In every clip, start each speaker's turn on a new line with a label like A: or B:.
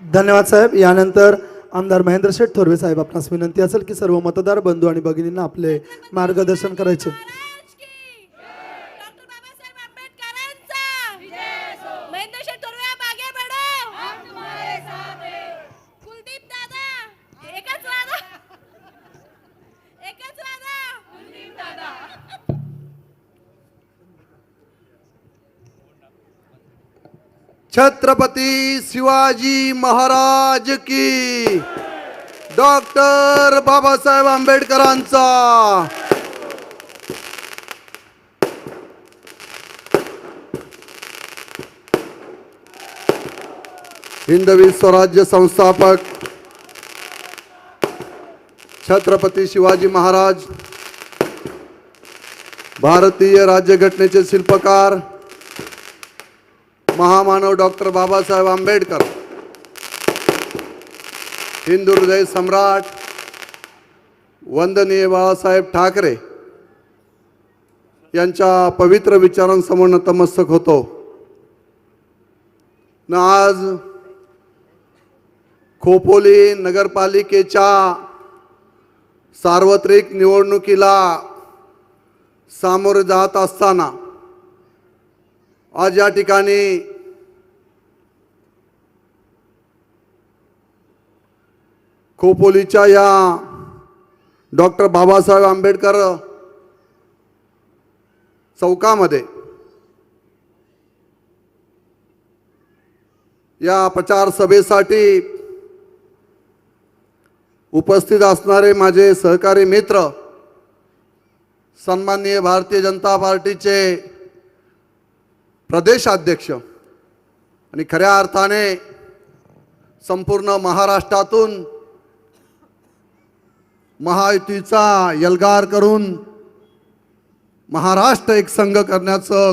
A: धन्यवाद साहेब। यानंतर आमदार महेंद्र शेठ थोरवे साहेब आपणास विनंती असेल की सर्व मतदार बंधू आणि भगिनींना आपले मार्गदर्शन करायचे।
B: छत्रपती शिवाजी महाराज की, डॉक्टर बाबासाहेब आंबेडकरांचा, हिंदवी स्वराज्य संस्थापक छत्रपती शिवाजी महाराज, भारतीय राज्यघटनेचे शिल्पकार महामानव डॉक्टर बाबासाहेब आंबेडकर, हिंदू हृदय सम्राट वंदनीय बाळासाहेब ठाकरे यांच्या पवित्र विचारांसमोर नतमस्तक होतो न आज खोपोली नगरपालिकेच्या सार्वत्रिक निवडणुकीला सामोरे जात असताना आज या ठिकाणी खोपोलीच्या या डॉक्टर बाबासाहेब आंबेडकर चौकामध्ये या प्रचार सभेसाठी उपस्थित असणारे माझे सहकारी मित्र, सन्माननीय भारतीय जनता पार्टीचे प्रदेशाध्यक्ष आणि खऱ्या अर्थाने संपूर्ण महाराष्ट्रातून महायुतीचा यलगार करून महाराष्ट्र एक संघ करण्याचं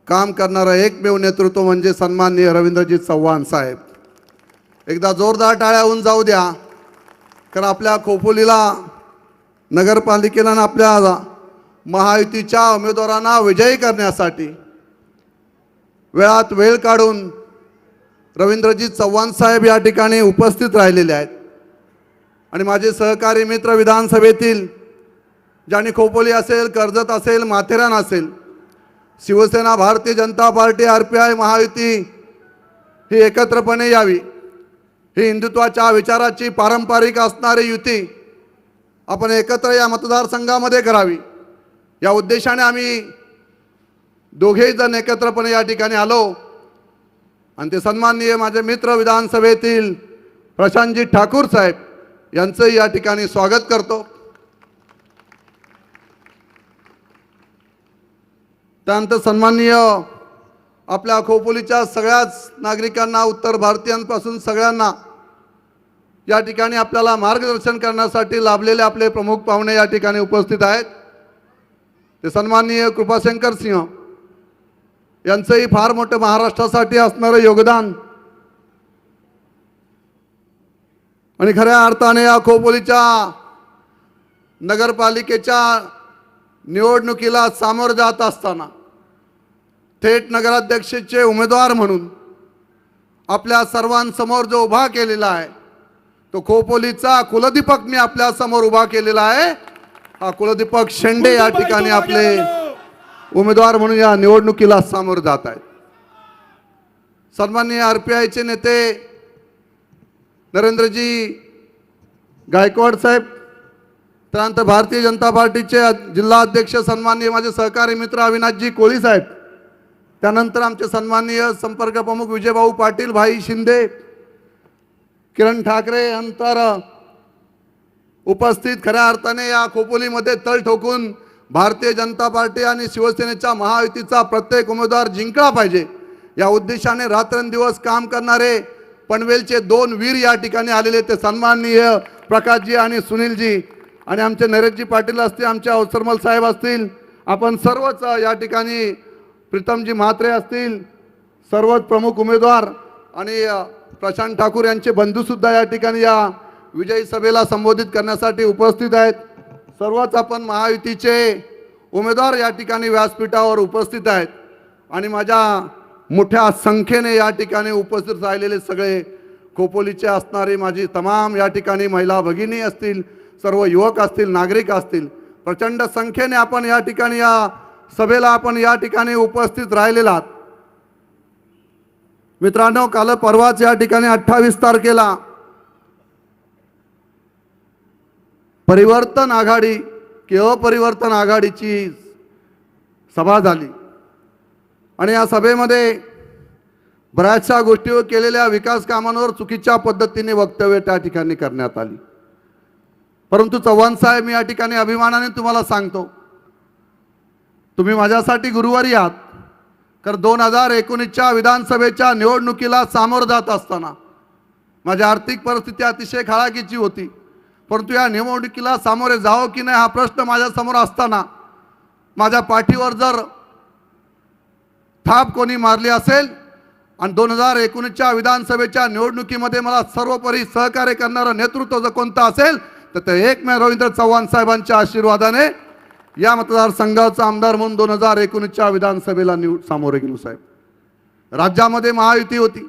B: काम करणारं एकमेव नेतृत्व म्हणजे सन्माननीय रवींद्रजी चव्हाण साहेब। एकदा जोरदार टाळ्या होऊन जाऊ द्या, कारण आपल्या खोपोलीला नगरपालिकेला आणि आपल्या महायुतीच्या उमेदवारांना विजयी करण्यासाठी वेळात वेळ काढून रवींद्रजी चव्हाण साहेब या ठिकाणी उपस्थित राहिलेले आहेत आणि माझे सहकारी मित्र विधानसभेतील ज्यांनी खोपोली असेल, कर्जत असेल, माथेरान असेल, शिवसेना, भारतीय जनता पार्टी, RPI, महायुती ही एकत्रपणे यावी, ही हिंदुत्वाच्या विचाराची पारंपरिक असणारी युती आपण एकत्र या मतदारसंघामध्ये करावी, या उद्देशाने आम्ही दोघेही जण एकत्रपणे या ठिकाणी आलो आणि ते सन्माननीय माझे मित्र विधानसभेतील प्रशांतजी ठाकूर साहेब यांचंही या ठिकाणी स्वागत करतो। त्यानंतर सन्माननीय आपल्या खोपोलीच्या सगळ्याच नागरिकांना, उत्तर भारतीयांपासून सगळ्यांना या ठिकाणी आपल्याला मार्गदर्शन करण्यासाठी लाभलेले आपले प्रमुख पाहुणे या ठिकाणी उपस्थित आहेत। ते सन्माननीय कृपाशंकर सिंह यांचंही फार मोठं महाराष्ट्रासाठी असणारं योगदान आणि खऱ्या अर्थाने या खोपोलीच्या नगरपालिकेच्या निवडणुकीला सामोरं जात असताना थेट नगराध्यक्षाचे उमेदवार म्हणून आपल्या सर्वांसमोर जो उभा केलेला आहे तो खोपोलीचा कुलदीपक मी आपल्या समोर उभा केलेला आहे। हा कुलदीपक शेंडे या ठिकाणी आपले उमेदवार म्हणून या निवडणुकीला सामोरं जात आहेत। सन्माननीय RPIचे नेते नरेंद्रजी गायकवाड साहेब, त्यानंतर भारतीय जनता पार्टीचे जिल्हा अध्यक्ष सन्माननीय माझे सहकारी मित्र अविनाशजी कोळी साहेब, त्यानंतर आमचे सन्माननीय संपर्क प्रमुख विजयभाऊ पाटील, भाई शिंदे, किरण ठाकरे यांतर उपस्थित खऱ्या अर्थाने या खोपोलीमध्ये तळ ठोकून भारतीय जनता पार्टी आणि शिवसेनेच्या महायुतीचा प्रत्येक उमेदवार जिंकला पाहिजे या उद्देशाने रात्रंदिवस काम करणारे पनवेलचे दोन वीर या ठिकाणी आलेले, ते सन्माननीय प्रकाशजी आणि सुनीलजी आणि आमचे नरेशजी पाटील असतील, आमचे अवसरमल साहेब असतील, आपण सर्वच या ठिकाणी प्रीतमजी म्हात्रे असतील, सर्वच प्रमुख उमेदवार आणि प्रशांत ठाकूर यांचे बंधूसुद्धा या ठिकाणी या विजयी सभेला संबोधित करण्यासाठी उपस्थित आहेत। सर्वच आपण महायुतीचे उमेदवार या ठिकाणी व्यासपीठावर उपस्थित आहेत आणि माझ्या मोठ्या संख्येने या ठिकाणी उपस्थित राहिलेले सगळे खोपोलीचे असणारी माझी तमाम या ठिकाणी महिला भगिनी असतील, सर्व युवक असतील, नागरिक असतील, प्रचंड संख्येने आपण या ठिकाणी या सभेला आपण या ठिकाणी उपस्थित राहिलेला आहात. मित्रांनो, काल परवाच या ठिकाणी 28 तारखेला परिवर्तन आघाडी की अपरिवर्तन आघाडीची सभा झाली आणि या सभेमध्ये बऱ्याचशा गोष्टीवर केलेल्या विकास कामांवर चुकीच्या पद्धतीने वक्तव्य त्या ठिकाणी करण्यात आली. परंतु चव्हाण साहेब, मी या ठिकाणी अभिमानाने तुम्हाला सांगतो, तुम्ही माझ्यासाठी गुरुवारी आहात. कारण 2019च्या विधानसभेच्या निवडणुकीला सामोरं जात असताना माझी आर्थिक परिस्थिती अतिशय खळाकीची होती. परंतु या निवडणुकीला सामोरे जावं की नाही हा प्रश्न माझ्यासमोर असताना माझ्या पाठीवर जर थाप कोणी मारली असेल आणि 2019च्या विधानसभेच्या निवडणुकीमध्ये मला सर्वोपरी सहकार्य करणारं नेतृत्व जर कोणतं असेल तर ते एकमेव रवींद्र चव्हाण साहेबांच्या आशीर्वादाने या मतदारसंघाचा आमदार म्हणून 2019च्या विधानसभेला सामोरे गेलो. साहेब, राज्यामध्ये महायुती होती.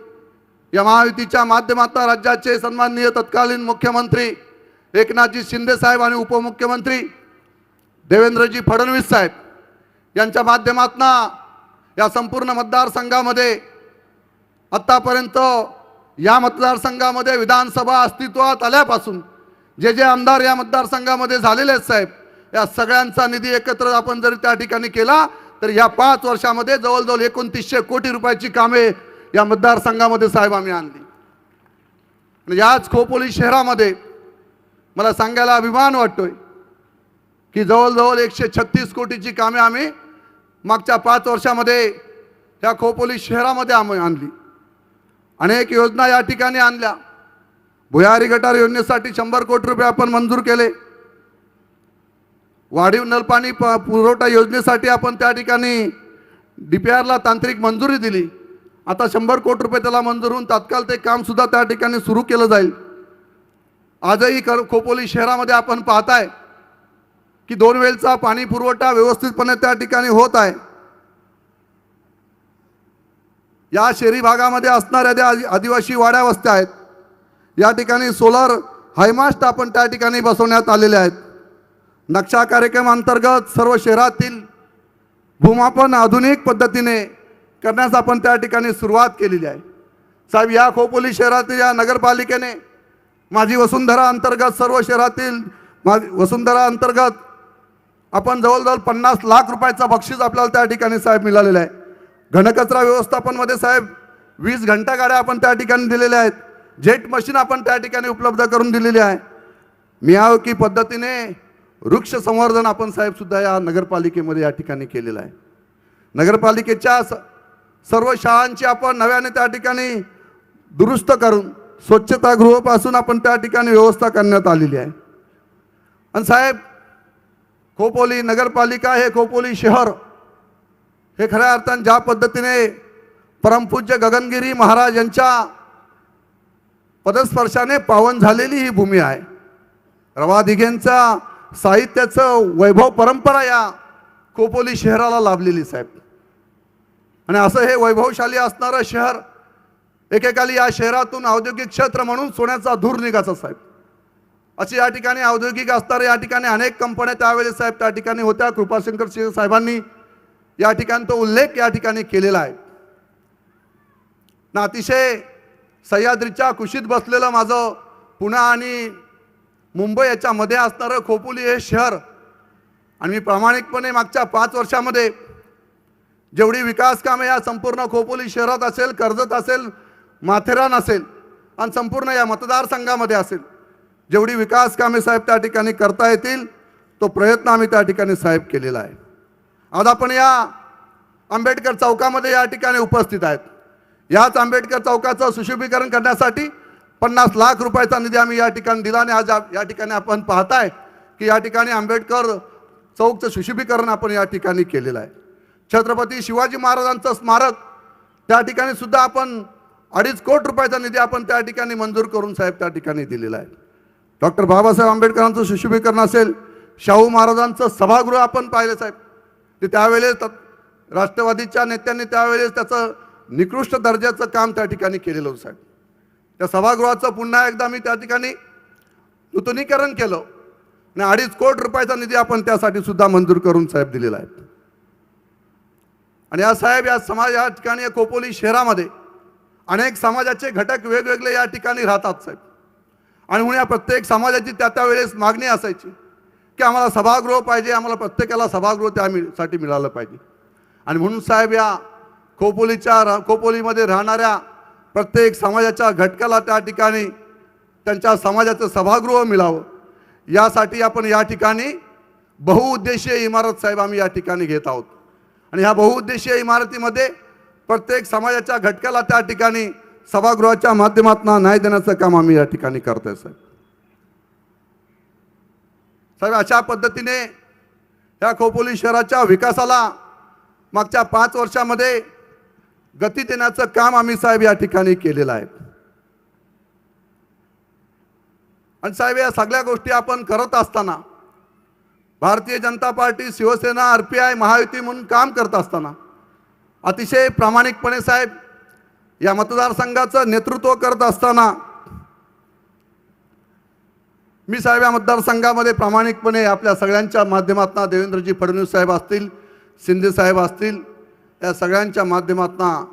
B: या महायुतीच्या माध्यमातून राज्याचे सन्माननीय तत्कालीन मुख्यमंत्री एकनाथजी शिंदे साहेब आणि उपमुख्यमंत्री देवेंद्रजी फडणवीस साहेब यांच्या माध्यमातून या संपूर्ण मतदारसंघामध्ये आतापर्यंत या मतदारसंघामध्ये विधानसभा अस्तित्वात आल्यापासून जे जे आमदार या मतदारसंघामध्ये झालेले आहेत साहेब, या सगळ्यांचा निधी एकत्र आपण जर त्या ठिकाणी केला तर या 5 वर्षामध्ये जवळजवळ 2900 कोटी रुपयाची कामे या मतदारसंघामध्ये साहेब आम्ही आणली. याच खोपोली शहरामध्ये मला सांगायला अभिमान वाटतोय की जवळजवळ 136 कोटीची कामे आम्ही मागच्या 5 वर्षामध्ये या खोपोली शहरामध्ये आम्ही आणली. अनेक योजना या ठिकाणी आणल्या. भुयारी गटार योजनेसाठी 100 कोटी रुपये आपण मंजूर केले. वाढीव नलपाणी पुरवठा योजनेसाठी आपण त्या ठिकाणी DPRला तांत्रिक मंजुरी दिली. आता 100 कोटी रुपये त्याला मंजूर होऊन तात्काळ ते काम सुद्धा त्या ठिकाणी सुरू केलं जाईल. आजही खोपोली शहरामध्ये आपण पाहताय की 2 वेळचा पाणी पुरवठा व्यवस्थितपणे त्या ठिकाणी होत आहे. या शहरी भागामध्ये असणाऱ्या ज्या आदिवासी वाड्या वस्त्या आहेत या ठिकाणी सोलर हायमास्ट आपण त्या ठिकाणी बसवण्यात आलेले आहेत. नक्षा कार्यक्रम अंतर्गत सर्व शहरातील भूमापन आधुनिक पद्धतीने करण्यास आपण त्या ठिकाणी सुरुवात केलेली आहे. साहेब, या खोपोली शहरातील या नगरपालिकेने माझी वसुंधरा अंतर्गत सर्व शहरातील वसुंधरा अंतर्गत आपण जवळजवळ 50 लाख रुपयाचा बक्षीस आपल्याला त्या ठिकाणी साहेब मिळालेलं आहे. घनकचरा व्यवस्थापनमध्ये साहेब 20 घंटा गाड्या आपण त्या ठिकाणी दिलेल्या आहेत. जेट मशीन आपण त्या ठिकाणी उपलब्ध करून दिलेली आहे. मियावकी पद्धतीने वृक्ष संवर्धन आपण साहेब सुद्धा या नगरपालिकेमध्ये या ठिकाणी केलेलं आहे. नगरपालिकेच्या सर्व शाळांची आपण नव्याने त्या ठिकाणी दुरुस्त करून स्वच्छतागृहापासून आपण त्या ठिकाणी व्यवस्था करण्यात आलेली आहे. आणि साहेब, खोपोली नगरपालिका हे खोपोली शहर हे खऱ्या अर्थाने ज्या पद्धतीने परमपूज्य गगनगिरी महाराज यांच्या पदस्पर्शाने पावन झालेली ही भूमी आहे. रवा दिघेंचा साहित्याचं वैभव परंपरा या खोपोली शहराला लाभलेली साहेब. आणि असं हे वैभवशाली असणारं शहर एकेकाली या शहरातून औद्योगिक क्षेत्र म्हणून सोन्याचा धूर निघायचा साहेब. अशी या ठिकाणी औद्योगिक असणारे या ठिकाणी अनेक कंपन्या त्यावेळेस साहेब त्या ठिकाणी होत्या. कृपाशंकर सिंह साहेबांनी या ठिकाणी तो उल्लेख या ठिकाणी केलेला आहे ना. अतिशय सह्याद्रीच्या कुशीत बसलेलं माझं पुणे आणि मुंबई याच्यामध्ये असणारं खोपोली हे शहर. आणि मी प्रामाणिकपणे मागच्या 5 वर्षामध्ये जेवढी विकास कामे या संपूर्ण खोपोली शहरात असेल, कर्जत असेल, माथेरान असेल आणि संपूर्ण या मतदारसंघामध्ये असेल, जेवढी विकास कामे साहेब त्या ठिकाणी करता येतील तो प्रयत्न आम्ही त्या ठिकाणी साहेब केलेला आहे. आज आपण या आंबेडकर चौकामध्ये या ठिकाणी उपस्थित आहेत. याच आंबेडकर चौकाचं सुशोभीकरण करण्यासाठी 50 लाख रुपयाचा निधी आम्ही या ठिकाणी दिला. आणि आज या ठिकाणी आपण पाहताय की या ठिकाणी आंबेडकर चौकचं सुशोभीकरण आपण या ठिकाणी केलेलं आहे. छत्रपती शिवाजी महाराजांचं स्मारक त्या ठिकाणी सुद्धा आपण 2.5 कोटी रुपयाचा निधी आपण त्या ठिकाणी मंजूर करून साहेब त्या ठिकाणी दिलेला आहे. डॉक्टर बाबासाहेब आंबेडकरांचं सुशोभीकरण असेल, शाहू महाराजांचं सभागृह आपण पाहिलं साहेब, ते त्यावेळेस राष्ट्रवादीच्या नेत्यांनी त्यावेळेस त्याचं निकृष्ट दर्जाचं काम त्या ठिकाणी केलेलं होतं साहेब. त्या सभागृहाचं पुन्हा एकदा मी त्या ठिकाणी नूतनीकरण केलं आणि 2.5 कोटी रुपयाचा निधी आपण त्यासाठी सुद्धा मंजूर करून साहेब दिलेला आहे. आणि या साहेब या ठिकाणी या खोपोली शहरामध्ये अनेक समाजाचे घटक वेगवेगळे या ठिकाणी राहतात साहेब. आणि म्हणून या प्रत्येक समाजाची त्या वेळेस मागणी असायची की आम्हाला सभागृह पाहिजे, आम्हाला प्रत्येकाला सभागृह त्यासाठी मिळालं पाहिजे. आणि म्हणून साहेब या खोपोलीमध्ये राहणाऱ्या प्रत्येक समाजाच्या घटकाला त्या ठिकाणी त्यांच्या समाजाचं सभागृह मिळावं यासाठी आपण या ठिकाणी बहुउद्देशीय इमारत साहेब आम्ही या ठिकाणी घेत आहोत. आणि ह्या बहुउद्देशीय इमारतीमध्ये प्रत्येक समाजाच्या घटकाला त्या ठिकाणी सभागृहाच्या माध्यमातून न्याय देण्याचं काम आम्ही या ठिकाणी करतोय साहेब. साहेब अशा पद्धतीने या खोपोली शहराच्या विकासाला मागच्या 5 वर्षामध्ये गती देण्याचं काम आम्ही साहेब या ठिकाणी केलेलं आहे. आणि साहेब या सगळ्या गोष्टी आपण करत असताना भारतीय जनता पार्टी, शिवसेना, RPI, महायुती म्हणून काम करत असताना अतिशय प्रामाणिकपणे साहेब या मतदारसंघाचं नेतृत्व करत असताना मी साहेब या मतदारसंघामध्ये प्रामाणिकपणे आपल्या सगळ्यांच्या माध्यमातून देवेंद्रजी फडणवीस साहेब असतील, शिंदे साहेब असतील, या सगळ्यांच्या माध्यमातून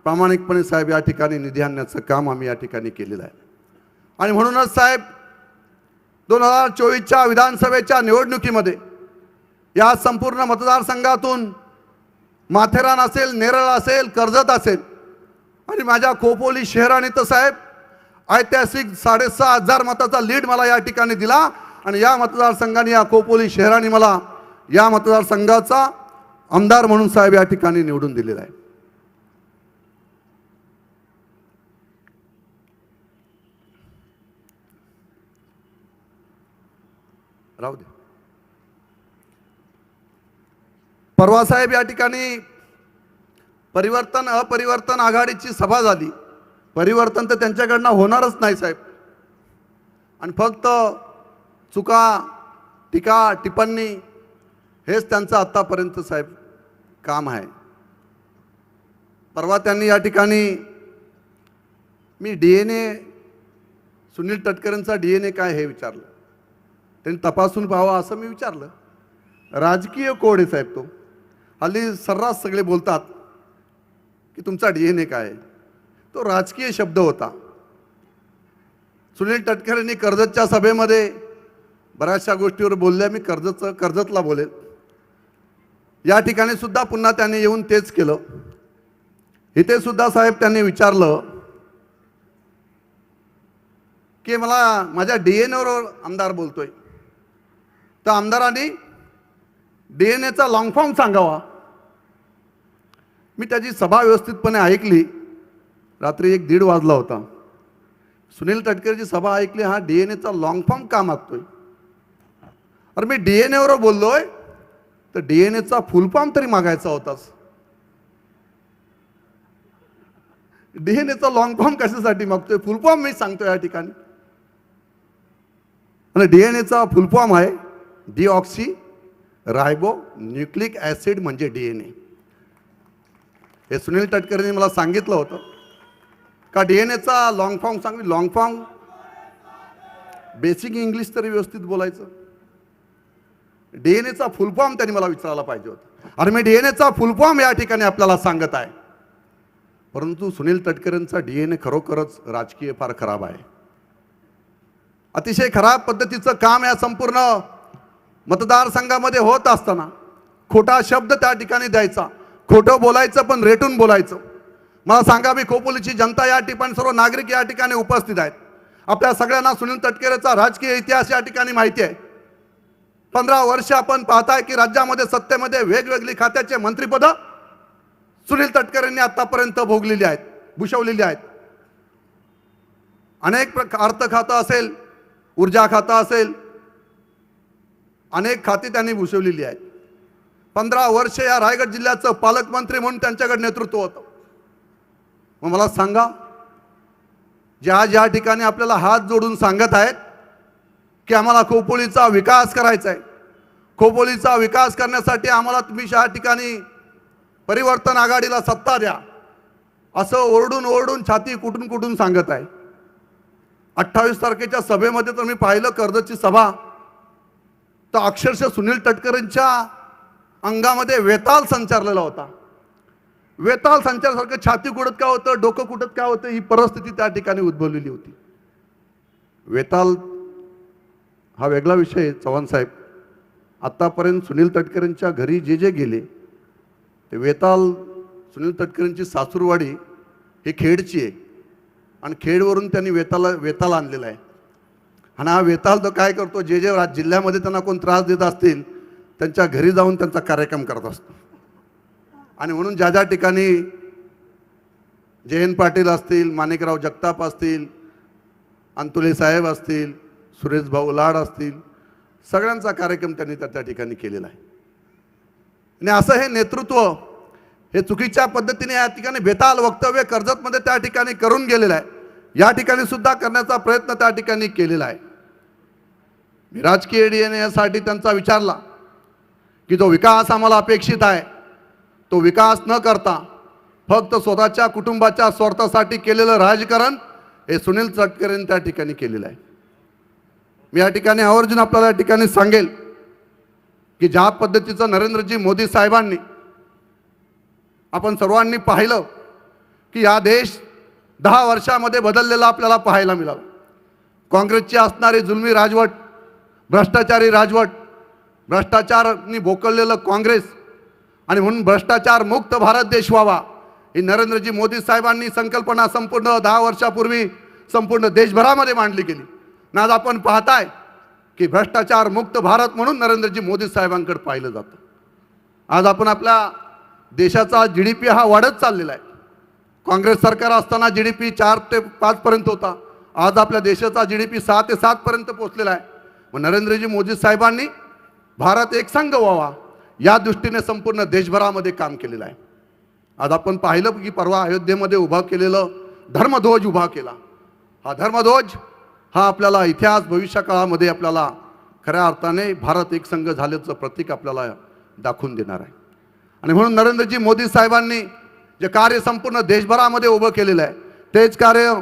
B: प्रामाणिकपणे साहेब या ठिकाणी निधी आणण्याचं काम आम्ही या ठिकाणी केलेलं आहे. आणि म्हणूनच साहेब 2024च्या विधानसभेच्या निवडणुकीमध्ये या संपूर्ण मतदारसंघातून माथेरान असेल, नेरळ असेल, कर्जत असेल आणि माझ्या खोपोली शहराने तर साहेब ऐतिहासिक 6,500 मताचा लीड मला या ठिकाणी दिला. आणि या मतदारसंघाने, या खोपोली शहराने मला या मतदारसंघाचा आमदार म्हणून साहेब या ठिकाणी निवडून दिलेला आहे. राहू दे. परवा साहेब या ठिकाणी परिवर्तन अपरिवर्तन आघाडीची सभा झाली. परिवर्तन तर त्यांच्याकडनं होणारच नाही साहेब. आणि फक्त चुका, टीका, टिप्पणी हेच त्यांचं आत्तापर्यंत साहेब काम आहे. परवा त्यांनी या ठिकाणी मी DNA सुनील तटकरेंचा DNA काय हे विचारलं. त्यांनी तपासून पाहावा असं मी विचारलं. राजकीय कोड आहे साहेब तो. हल्ली सर्रास सगळे बोलतात की तुमचा DNA काय आहे. तो राजकीय शब्द होता. सुनील तटकरेंनी कर्जतच्या सभेमध्ये बऱ्याचशा गोष्टीवर बोलल्या. मी कर्जतला बोलेल. या ठिकाणी सुद्धा पुन्हा त्यांनी येऊन तेच केलं. इथे सुद्धा साहेब त्यांनी विचारलं की मला माझ्या DNAवर आमदार बोलतोय, तर आमदारांनी DNAचा लॉंग फॉर्म सांगावा. मी त्याची सभा व्यवस्थितपणे ऐकली. रात्री 1-1:30 वाजला होता. सुनील तटकरेची सभा ऐकली. हा DNAचा लॉंग फॉर्म का मागतोय. अरे मी DNAवर बोललोय तर DNAचा फुल फॉर्म तरी मागायचा होताच. DNAचा लॉंग फॉर्म कशासाठी मागतोय, फुल फॉर्म मी सांगतोय या ठिकाणी. आणि DNAचा फुल फॉर्म आहे डिऑक्सी रायबो न्यूक्लिक ॲसिड म्हणजे DNA. हे सुनील तटकरेंनी मला सांगितलं होतं का DNAचा लॉंग फॉर्म सांग. लॉंग फॉर्म बेसिक इंग्लिश तरी व्यवस्थित बोलायचं. DNAचा फुल फॉर्म त्यांनी मला विचारायला पाहिजे होता. आणि मी DNAचा फुल फॉर्म या ठिकाणी आपल्याला सांगत आहे. परंतु सुनील तटकरेंचा DNA खरोखरच राजकीय फार खराब आहे. अतिशय खराब पद्धतीचं काम या संपूर्ण मतदारसंघामध्ये होत असताना खोटा शब्द त्या ठिकाणी द्यायचा, खोटं बोलायचं, पण रेटून बोलायचं. मला सांगा, मी खोपोलीची जनता या ठिकाणी, सर्व नागरिक या ठिकाणी उपस्थित आहेत. आपल्या सगळ्यांना सुनील तटकरेचा राजकीय इतिहास या ठिकाणी माहिती आहे. 15 वर्ष आपण पाहताय की राज्यामध्ये सत्तेमध्ये वेगवेगळी खात्याचे मंत्रिपद सुनील तटकरेंनी आतापर्यंत भोगलेली आहेत, भूषवलेली आहेत. अनेक अर्थ खातं असेल, ऊर्जा खातं असेल, अनेक खाती त्यांनी भूषवलेली आहेत. 15 वर्ष या रायगड जिल्ह्याचं पालकमंत्री म्हणून त्यांच्याकडे नेतृत्व होतं. मग मला सांगा, ज्या ठिकाणी आपल्याला हात जोडून सांगत आहेत की आम्हाला खोपोलीचा विकास करायचा आहे, खोपोलीचा विकास करण्यासाठी आम्हाला तुम्ही या ठिकाणी परिवर्तन आघाडीला सत्ता द्या, असं ओरडून ओरडून छाती कुठून कुठून सांगत आहे. 28 तारखेच्या सभेमध्ये तर मी पाहिलं कर्जतची सभा, तर अक्षरशः सुनील तटकरेंच्या अंगामध्ये वेताल संचारलेला होता. वेताल संचारसारखं छाती कुडत का होतं, डोकं कुटत का होतं, ही परिस्थिती त्या ठिकाणी उद्भवलेली होती. वेताल हा वेगळा विषय आहे. चव्हाण साहेब, आतापर्यंत सुनील तटकरेंच्या घरी जे जे गेले ते वेताल, सुनील तटकरेंची सासूरवाडी ही खेडची आहे आणि खेडवरून त्यांनी वेताल आणलेला आहे. आणि हा वेताल तो काय करतो, जे जे जिल्ह्यामध्ये त्यांना कोण त्रास देत असतील त्यांच्या घरी जाऊन त्यांचा कार्यक्रम करत असतो. आणि म्हणून ज्या ज्या ठिकाणी जयंत पाटील असतील, माणिकराव जगताप असतील, अंतुले साहेब असतील, सुरेश भाऊ लाड असतील, सगळ्यांचा कार्यक्रम त्यांनी त्या ठिकाणी केलेला आहे. आणि असं हे नेतृत्व हे चुकीच्या पद्धतीने या ठिकाणी बेताल वक्तव्य कर्जतमध्ये त्या ठिकाणी करून गेलेलं आहे. या ठिकाणी सुद्धा करण्याचा प्रयत्न त्या ठिकाणी केलेला आहे. मी राजकीय DNA यासाठी त्यांचा विचारला की जो विकास आम्हाला अपेक्षित आहे तो विकास न करता फक्त स्वतःच्या कुटुंबाच्या स्वार्थासाठी केलेलं राजकारण हे सुनील तटकरेंनी त्या ठिकाणी केलेलं आहे. मी या ठिकाणी आवर्जून आपल्याला या ठिकाणी सांगेल की ज्या पद्धतीचं नरेंद्रजी मोदी साहेबांनी, आपण सर्वांनी पाहिलं की हा देश 10 वर्षामध्ये बदललेला आपल्याला पाहायला मिळाला. काँग्रेसची असणारी जुलमी राजवट, भ्रष्टाचारी राजवट, भ्रष्टाचारांनी बोकळलेलं काँग्रेस आणि म्हणून भ्रष्टाचार मुक्त भारत देश व्हावा ही नरेंद्रजी मोदी साहेबांनी संकल्पना संपूर्ण 10 वर्षापूर्वी संपूर्ण देशभरामध्ये मांडली गेली. आज आपण पाहताय की भ्रष्टाचार मुक्त भारत म्हणून नरेंद्रजी मोदी साहेबांकडे पाहिलं जातं. आज आपण आपल्या देशाचा GDP हा वाढत चाललेला आहे. काँग्रेस सरकार असताना GDP 4 ते 5 पर्यंत होता. आज आपल्या देशाचा GDP 6 ते 7 पर्यंत पोहोचलेला आहे. मग नरेंद्रजी मोदी साहेबांनी भारत एक संघ व्हावा या दृष्टीने संपूर्ण देशभरामध्ये काम केलेलं आहे. आज आपण पाहिलं की परवा अयोध्येमध्ये उभा केलेलं धर्मध्वज उभा केला. हा धर्मध्वज हा आपल्याला इतिहास भविष्य काळामध्ये आपल्याला खऱ्या अर्थाने भारत एक संघ झाल्याचं प्रतीक आपल्याला दाखवून देणार आहे. आणि म्हणून नरेंद्रजी मोदी साहेबांनी जे कार्य संपूर्ण देशभरामध्ये उभं केलेलं आहे तेच कार्य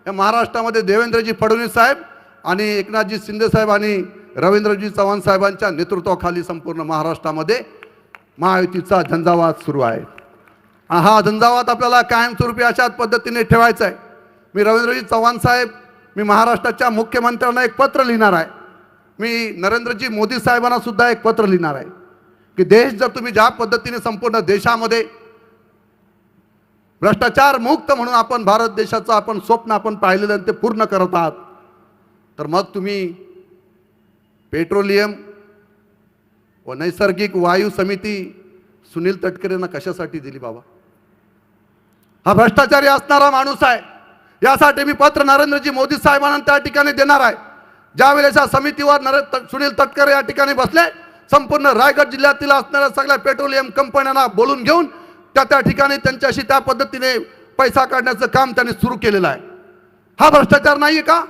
B: या महाराष्ट्रामध्ये देवेंद्रजी फडणवीस साहेब आणि एकनाथजी शिंदे साहेब आणि रवींद्रजी चव्हाण साहेबांच्या नेतृत्वाखाली संपूर्ण महाराष्ट्रामध्ये महायुतीचा झंझावात सुरू आहे. हा झंझावात आपल्याला कायमस्वरूपी अशाच पद्धतीने ठेवायचा आहे. मी रवींद्रजी चव्हाण साहेब, मी महाराष्ट्राच्या मुख्यमंत्र्यांना एक पत्र लिहिणार आहे. मी नरेंद्रजी मोदी साहेबांना सुद्धा एक पत्र लिहिणार आहे की देश जर तुम्ही ज्या पद्धतीने संपूर्ण देशामध्ये भ्रष्टाचार मुक्त म्हणून आपण भारत देशाचं आपण स्वप्न आपण पाहिलेलं ते पूर्ण करत आहात तर मग तुम्ही पेट्रोलियम व नैसर्गिक वायू समिती सुनील तटकरेंना कशासाठी दिली बाबा? हा भ्रष्टाचारी असणारा माणूस आहे. यासाठी मी पत्र नरेंद्रजी मोदी साहेबांना त्या ठिकाणी देणार आहे. ज्या वेळेस या समितीवर सुनील तटकरे या ठिकाणी बसले, संपूर्ण रायगड जिल्ह्यातील असणाऱ्या सगळ्या पेट्रोलियम कंपन्यांना बोलून घेऊन त्या ठिकाणी त्यांच्याशी त्या पद्धतीने पैसा काढण्याचं काम त्यांनी सुरू केलेलं आहे. हा भ्रष्टाचार नाहीये का?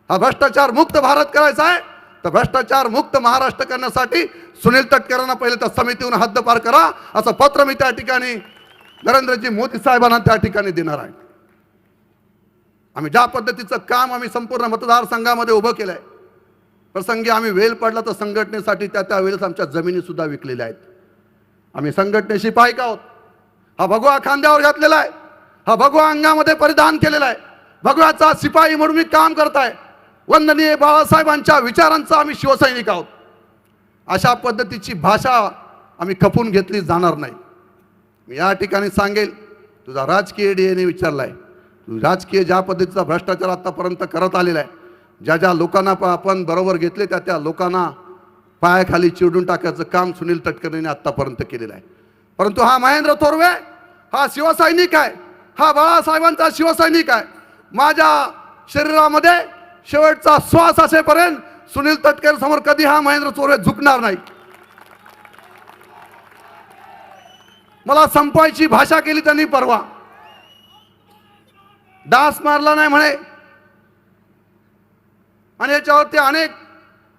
B: हा भ्रष्टाचार मुक्त भारत करायचा आहे तर भ्रष्टाचार मुक्त महाराष्ट्र करण्यासाठी सुनील तटकरेंना पहिले त्या समितीहून हद्दपार करा असं पत्र मी त्या ठिकाणी नरेंद्रजी मोदी साहेबांना त्या ठिकाणी देणार आहे. आम्ही ज्या पद्धतीचं काम आम्ही संपूर्ण मतदारसंघामध्ये उभं केलं आहे, प्रसंगी आम्ही वेळ पडला तर संघटनेसाठी त्या वेळेस आमच्या जमिनी सुद्धा विकलेल्या आहेत. आम्ही संघटनेशी पायका आहोत. हा भगवा खांद्यावर घातलेला आहे, हा भगवा अंगामध्ये परिधान केलेला आहे, भगव्याचा शिपाई म्हणून मी काम करत आहे. वंदनीय बाळासाहेबांच्या विचारांचा आम्ही शिवसैनिक आहोत. अशा पद्धतीची भाषा आम्ही खपून घेतली जाणार नाही. मी या ठिकाणी सांगेल, तुझा राजकीय DNA विचारलाय, तू राजकीय ज्या पद्धतीचा भ्रष्टाचार आतापर्यंत करत आलेला आहे, ज्या ज्या लोकांना आपण बरोबर घेतले त्या लोकांना पायाखाली चिरडून टाकायचं काम सुनील तटकरेंनी आतापर्यंत केलेलं आहे. परंतु हा महेंद्र थोरवे हा शिवसैनिक आहे, हा बाळासाहेबांचा शिवसैनिक आहे. माझ्या शरीरामध्ये शेवटचा श्वास असेपर्यंत सुनील तटकरे समोर कधी हा महेंद्र थोरवे झुकणार नाही. मला संपवायची भाषा केली त्यांनी परवा, डास मारला नाही म्हणे आणि याच्यावरती अनेक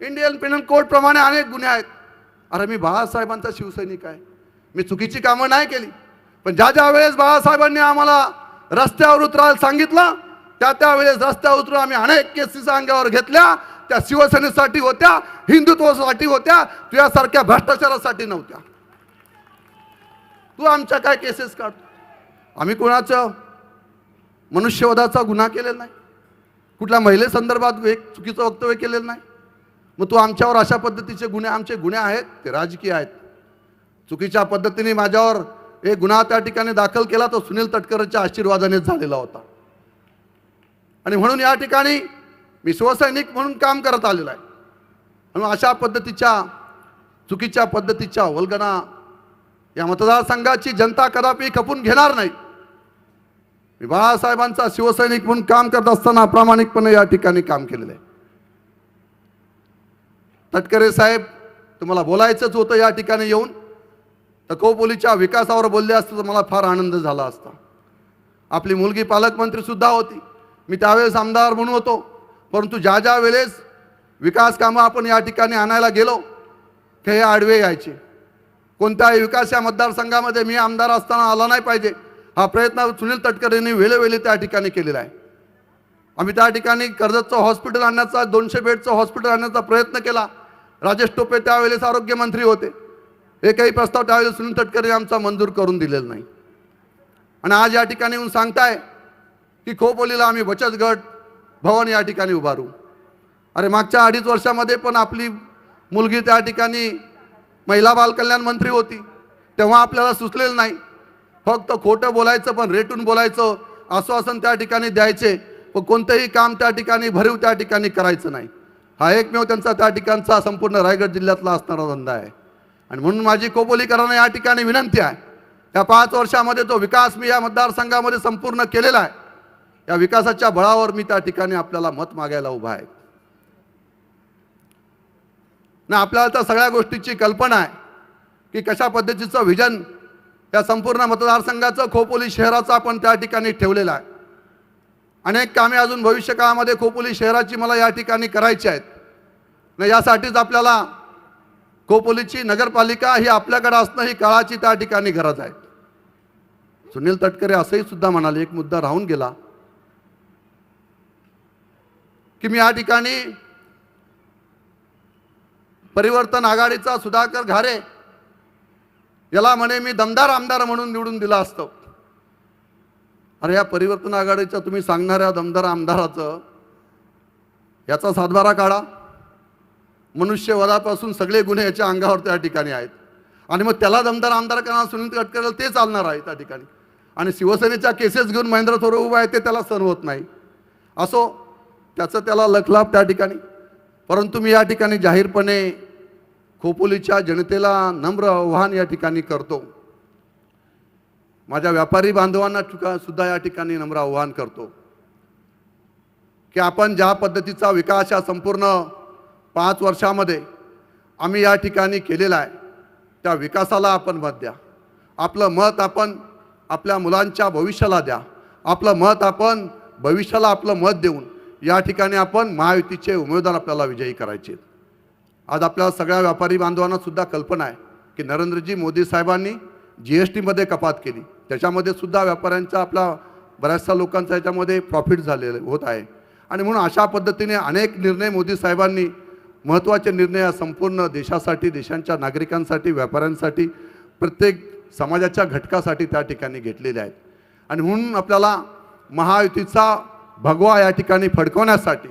B: इंडियन पेनल कोड प्रमाणे अनेक गुन्हे आहेत. अरे मी बाळासाहेबांचा शिवसैनिक आहे, मी चुकीची कामं नाही केली. पण ज्या ज्या वेळेस बाळासाहेबांनी आम्हाला रस्त्यावर उतरायला सांगितलं त्यावेळेस रस्त्यावर उतरून आम्ही अनेक केसेस अंगावर घेतल्या. त्या शिवसेनेसाठी होत्या, हिंदुत्वासाठी होत्या, तुझ्यासारख्या भ्रष्टाचारासाठी नव्हत्या. तू आमच्या काय केसेस काढतो? आम्ही कोणाचं मनुष्यवधाचा गुन्हा केलेला नाही, कुठल्या महिलेसंदर्भात एक चुकीचं वक्तव्य केलेलं नाही. मग तू आमच्यावर अशा पद्धतीचे गुन्हे, आमचे गुन्हे आहेत ते राजकीय आहेत. चुकीच्या पद्धतीने माझ्यावर एक गुन्हा त्या ठिकाणी दाखल केला तो सुनील तटकरेच्या आशीर्वादानेच झालेला होता. आणि म्हणून या ठिकाणी मी शिवसैनिक म्हणून काम करत आलेलो आहे. म्हणून अशा पद्धतीच्या चुकीच्या पद्धतीच्या वल्गना या मतदारसंघाची जनता कदापि खपून घेणार नाही. मी बाळासाहेबांचा शिवसैनिक म्हणून काम करत असताना प्रामाणिकपणे या ठिकाणी काम केलेलं आहे. तटकरे साहेब, तुम्हाला बोलायचंच होतं या ठिकाणी येऊन, तर खोपोलीच्या विकासावर बोलले असते तर मला फार आनंद झाला असता. आपली मुलगी पालकमंत्री सुद्धा होती, मी त्यावेळेस आमदार म्हणून होतो. परंतु ज्या ज्या वेळेस विकास कामं आपण या ठिकाणी आणायला गेलो की हे आडवे यायचे. कोणत्याही विकास या मतदारसंघामध्ये मी आमदार असताना आला नाही पाहिजे हा प्रयत्न सुनील तटकरेंनी वेळोवेळी त्या ठिकाणी केलेला आहे. आम्ही त्या ठिकाणी कर्जतचं हॉस्पिटल आणण्याचा, 200 बेडचं हॉस्पिटल आणण्याचा प्रयत्न केला. राजेश टोपे त्यावेळेस आरोग्यमंत्री होते. एकही प्रस्ताव त्यावेळेस सुनील तटकरे आमचा मंजूर करून दिलेला नाही. आणि आज या ठिकाणी येऊन सांगताय की खोपोलीला आम्ही बचत गट भवन या ठिकाणी उभारू. अरे मागच्या 2.5 वर्षामध्ये पण आपली मुलगी त्या ठिकाणी महिला बालकल्याण मंत्री होती, तेव्हा आपल्याला सुचलेलं नाही. फक्त खोटं बोलायचं, पण रेटून बोलायचं, आश्वासन त्या ठिकाणी द्यायचे, पण कोणतंही काम त्या ठिकाणी भरीव त्या ठिकाणी करायचं नाही. हा एकमेव त्यांचा त्या ठिकाणचा संपूर्ण रायगड जिल्ह्यातला असणारा धंदा आहे. आणि म्हणून माझी खोपोलीकरांना या ठिकाणी विनंती आहे, या 5 वर्षामध्ये जो विकास मी या मतदारसंघामध्ये संपूर्ण केलेला आहे, या विकासाच्या बळावर मी त्या ठिकाणी आपल्याला मत मागायला उभा आहे. ना आपल्याला तर सगळ्या गोष्टीची कल्पना आहे की कशा पद्धतीचं विजन या संपूर्ण मतदारसंघाचं, खोपोली शहराचं आपण त्या ठिकाणी ठेवलेलं आहे. अनेक कामे अजून भविष्य काळामध्ये खोपोली शहराची मला या ठिकाणी करायची आहेत. न यासाठीच आपल्याला खोपोलीची नगरपालिका ही आपल्याकडे असणं ही काळाची त्या ठिकाणी गरज आहे. सुनील तटकरे असंही सुद्धा म्हणाले, एक मुद्दा राहून गेला की मी या ठिकाणी परिवर्तन आघाडीचा सुधाकर घारे याला म्हणे मी दमदार आमदार म्हणून निवडून दिला असतं. अरे या परिवर्तन आघाडीच्या तुम्ही सांगणाऱ्या दमदार आमदाराचं याचा सातबारा काढा. मनुष्यवधापासून सगळे गुन्हे याच्या अंगावर त्या ठिकाणी आहेत. आणि मग त्याला दमदार आमदार करणार सुनील तटकरेला ते चालणार आहे त्या ठिकाणी. आणि शिवसेनेच्या केसेस घेऊन महेंद्र थोरवे उभा आहे ते त्याला सहन होत नाही. असो, त्याचं त्याला लखलाभ त्या ठिकाणी. परंतु मी या ठिकाणी जाहीरपणे खोपोलीच्या जनतेला नम्र आव्हान या ठिकाणी करतो. माझ्या व्यापारी बांधवांना सुद्धा या ठिकाणी नम्र आव्हान करतो की आपण ज्या पद्धतीचा विकास या संपूर्ण 5 वर्षामध्ये आम्ही या ठिकाणी केलेला आहे, त्या विकासाला आपण मत द्या. आपलं मत आपण आपल्या मुलांच्या भविष्याला द्या. आपलं मत आपण भविष्याला आपलं मत देऊन या ठिकाणी आपण महायुतीचे उमेदवार आपल्याला विजयी करायचे. आज आपल्या सगळ्या व्यापारी बांधवांना सुद्धा कल्पना आहे की नरेंद्रजी मोदी साहेबांनी GSTमध्ये कपात केली, त्याच्यामध्ये सुद्धा व्यापाऱ्यांचा, आपला बऱ्याचशा लोकांचा याच्यामध्ये प्रॉफिट झालेलं होत आहे. आणि म्हणून अशा पद्धतीने अनेक निर्णय मोदी साहेबांनी, महत्त्वाचे निर्णय या संपूर्ण देशासाठी, देशांच्या नागरिकांसाठी, व्यापाऱ्यांसाठी, प्रत्येक समाजाच्या घटकासाठी त्या ठिकाणी घेतलेले आहेत. आणि म्हणून आपल्याला महायुतीचा भगवा या ठिकाणी फडकवण्यासाठी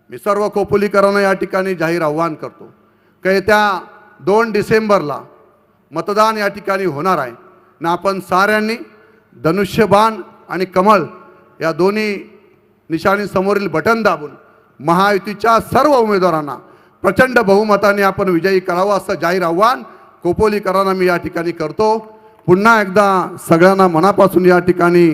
B: मी सर्व खोपोलीकरांना या ठिकाणी जाहीर आव्हान करतो की येत्या 2 डिसेंबरला मतदान या ठिकाणी होणार आहे ना. आपण साऱ्यांनी धनुष्यबाण आणि कमळ या दोन्ही निशाणी समोरील बटन दाबून महायुतीच्या सर्व उमेदवारांना प्रचंड बहुमताने आपण विजयी करावं असं जाहीर आव्हान खोपोलीकरांना मी या ठिकाणी करतो. पुन्हा एकदा सगळ्यांना मनापासून या ठिकाणी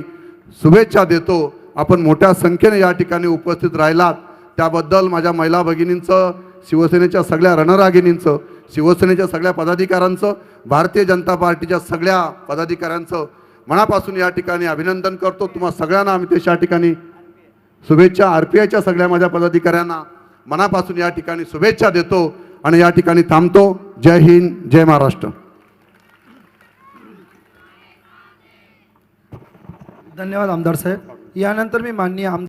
B: शुभेच्छा देतो. आपण मोठ्या संख्येने या ठिकाणी उपस्थित राहिलात त्याबद्दल माझ्या महिला भगिनींचं, शिवसेनेच्या सगळ्या रणरागिणींचं, शिवसेनेच्या सगळ्या पदाधिकाऱ्यांचं, भारतीय जनता पार्टीच्या सगळ्या पदाधिकाऱ्यांचं मनापासून या ठिकाणी अभिनंदन करतो. तुम्हा सगळ्यांना आम्ही त्या ठिकाणी शुभेच्छा, RPIच्या सगळ्या माझ्या पदाधिकाऱ्यांना मनापासून या ठिकाणी शुभेच्छा देतो आणि या ठिकाणी थांबतो. जय हिंद, जय महाराष्ट्र.
A: धन्यवाद आमदार साहेब. यानंतर मी माननीय आमदार